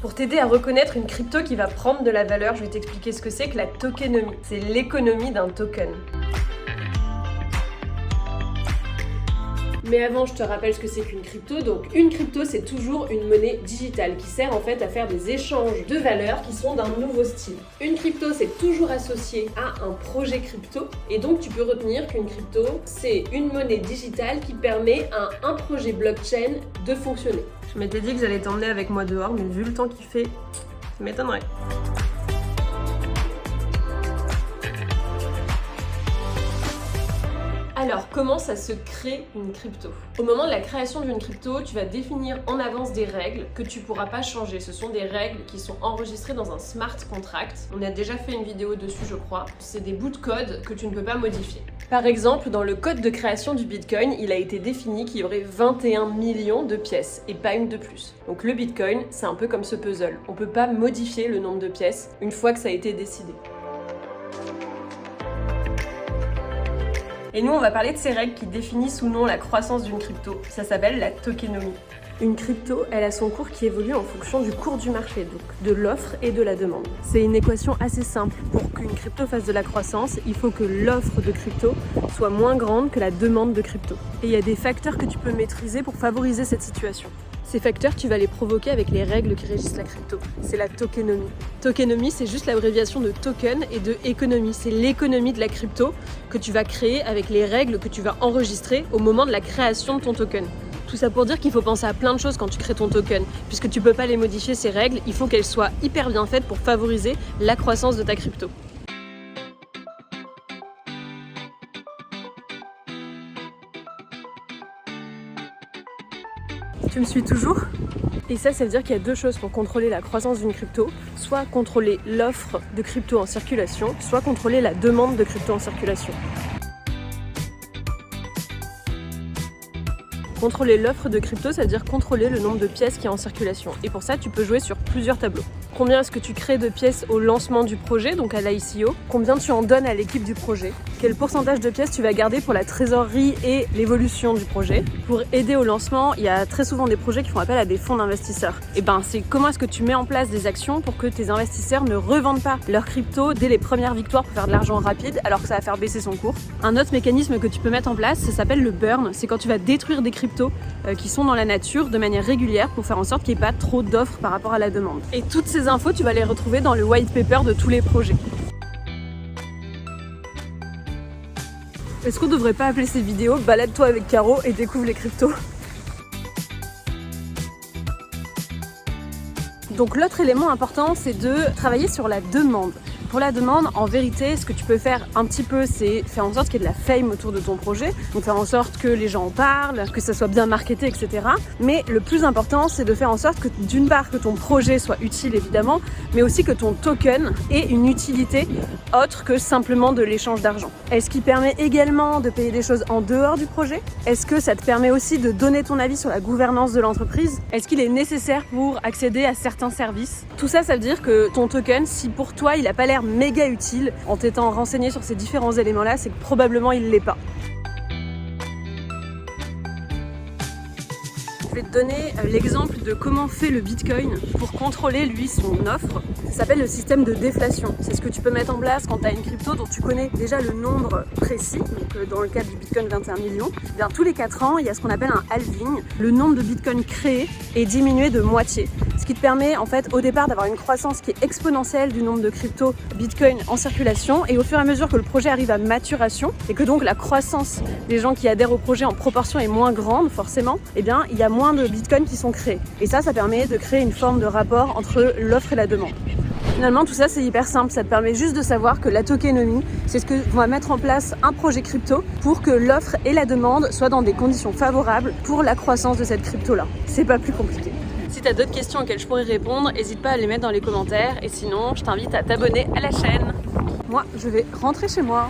Pour t'aider à reconnaître une crypto qui va prendre de la valeur, je vais t'expliquer ce que c'est que la tokenomie. C'est l'économie d'un token. Mais avant, je te rappelle ce que c'est qu'une crypto. Donc, une crypto, c'est toujours une monnaie digitale qui sert en fait à faire des échanges de valeurs qui sont d'un nouveau style. Une crypto, c'est toujours associé à un projet crypto. Et donc, tu peux retenir qu'une crypto, c'est une monnaie digitale qui permet à un projet blockchain de fonctionner. Je m'étais dit que j'allais t'emmener avec moi dehors, mais vu le temps qu'il fait, ça m'étonnerait. Alors, comment ça se crée une crypto? Au moment de la création d'une crypto, tu vas définir en avance des règles que tu pourras pas changer. Ce sont des règles qui sont enregistrées dans un smart contract. On a déjà fait une vidéo dessus, je crois. C'est des bouts de code que tu ne peux pas modifier. Par exemple, dans le code de création du Bitcoin, il a été défini qu'il y aurait 21 millions de pièces et pas une de plus. Donc le Bitcoin, c'est un peu comme ce puzzle. On peut pas modifier le nombre de pièces une fois que ça a été décidé. Et nous, on va parler de ces règles qui définissent ou non la croissance d'une crypto. Ça s'appelle la tokenomie. Une crypto, elle a son cours qui évolue en fonction du cours du marché, donc de l'offre et de la demande. C'est une équation assez simple. Pour qu'une crypto fasse de la croissance, il faut que l'offre de crypto soit moins grande que la demande de crypto. Et il y a des facteurs que tu peux maîtriser pour favoriser cette situation. Ces facteurs, tu vas les provoquer avec les règles qui régissent la crypto. C'est la tokenomie. Tokenomie, c'est juste l'abréviation de token et de économie. C'est l'économie de la crypto que tu vas créer avec les règles que tu vas enregistrer au moment de la création de ton token. Tout ça pour dire qu'il faut penser à plein de choses quand tu crées ton token. Puisque tu peux pas les modifier, ces règles, il faut qu'elles soient hyper bien faites pour favoriser la croissance de ta crypto. Tu me suis toujours? Et ça veut dire qu'il y a deux choses pour contrôler la croissance d'une crypto. Soit contrôler l'offre de crypto en circulation, soit contrôler la demande de crypto en circulation. Contrôler l'offre de crypto, ça veut dire contrôler le nombre de pièces qui est en circulation. Et pour ça, tu peux jouer sur plusieurs tableaux. Combien est-ce que tu crées de pièces au lancement du projet, donc à l'ICO? Combien tu en donnes à l'équipe du projet? Quel pourcentage de pièces tu vas garder pour la trésorerie et l'évolution du projet? Pour aider au lancement, il y a très souvent des projets qui font appel à des fonds d'investisseurs. Et c'est comment est-ce que tu mets en place des actions pour que tes investisseurs ne revendent pas leurs cryptos dès les premières victoires pour faire de l'argent rapide, alors que ça va faire baisser son cours. Un autre mécanisme que tu peux mettre en place, ça s'appelle le burn. C'est quand tu vas détruire des cryptos qui sont dans la nature de manière régulière pour faire en sorte qu'il n'y ait pas trop d'offres par rapport à la demande. Et toutes ces infos, tu vas les retrouver dans le white paper de tous les projets. Est-ce qu'on devrait pas appeler ces vidéos « Balade-toi avec Caro et découvre les cryptos ». Donc l'autre élément important, c'est de travailler sur la demande. Pour la demande, en vérité, ce que tu peux faire un petit peu, c'est faire en sorte qu'il y ait de la fame autour de ton projet. Donc faire en sorte que les gens en parlent, que ça soit bien marketé, etc. Mais le plus important, c'est de faire en sorte que d'une part, que ton projet soit utile évidemment, mais aussi que ton token ait une utilité autre que simplement de l'échange d'argent. Est-ce qu'il permet également de payer des choses en dehors du projet? Est-ce que ça te permet aussi de donner ton avis sur la gouvernance de l'entreprise? Est-ce qu'il est nécessaire pour accéder à certains services? Tout ça, ça veut dire que ton token, si pour toi il n'a pas l'air méga utile, en t'étant renseigné sur ces différents éléments-là, c'est que probablement il ne l'est pas. Je vais te donner l'exemple de comment fait le Bitcoin pour contrôler lui son offre. Ça s'appelle le système de déflation. C'est ce que tu peux mettre en place quand tu as une crypto dont tu connais déjà le nombre précis. Donc dans le cas du Bitcoin 21 millions, bien, tous les 4 ans, il y a ce qu'on appelle un halving. Le nombre de Bitcoin créés est diminué de moitié. Ce qui te permet en fait au départ d'avoir une croissance qui est exponentielle du nombre de crypto Bitcoin en circulation, et au fur et à mesure que le projet arrive à maturation et que donc la croissance des gens qui adhèrent au projet en proportion est moins grande forcément, eh bien il y a moins de Bitcoin qui sont créés. Et ça permet de créer une forme de rapport entre l'offre et la demande. Finalement, tout ça, c'est hyper simple. Ça te permet juste de savoir que la tokenomie, c'est ce que va mettre en place un projet crypto pour que l'offre et la demande soient dans des conditions favorables pour la croissance de cette crypto-là. C'est pas plus compliqué. Si tu as d'autres questions auxquelles je pourrais répondre, n'hésite pas à les mettre dans les commentaires. Et sinon, je t'invite à t'abonner à la chaîne. Moi, je vais rentrer chez moi.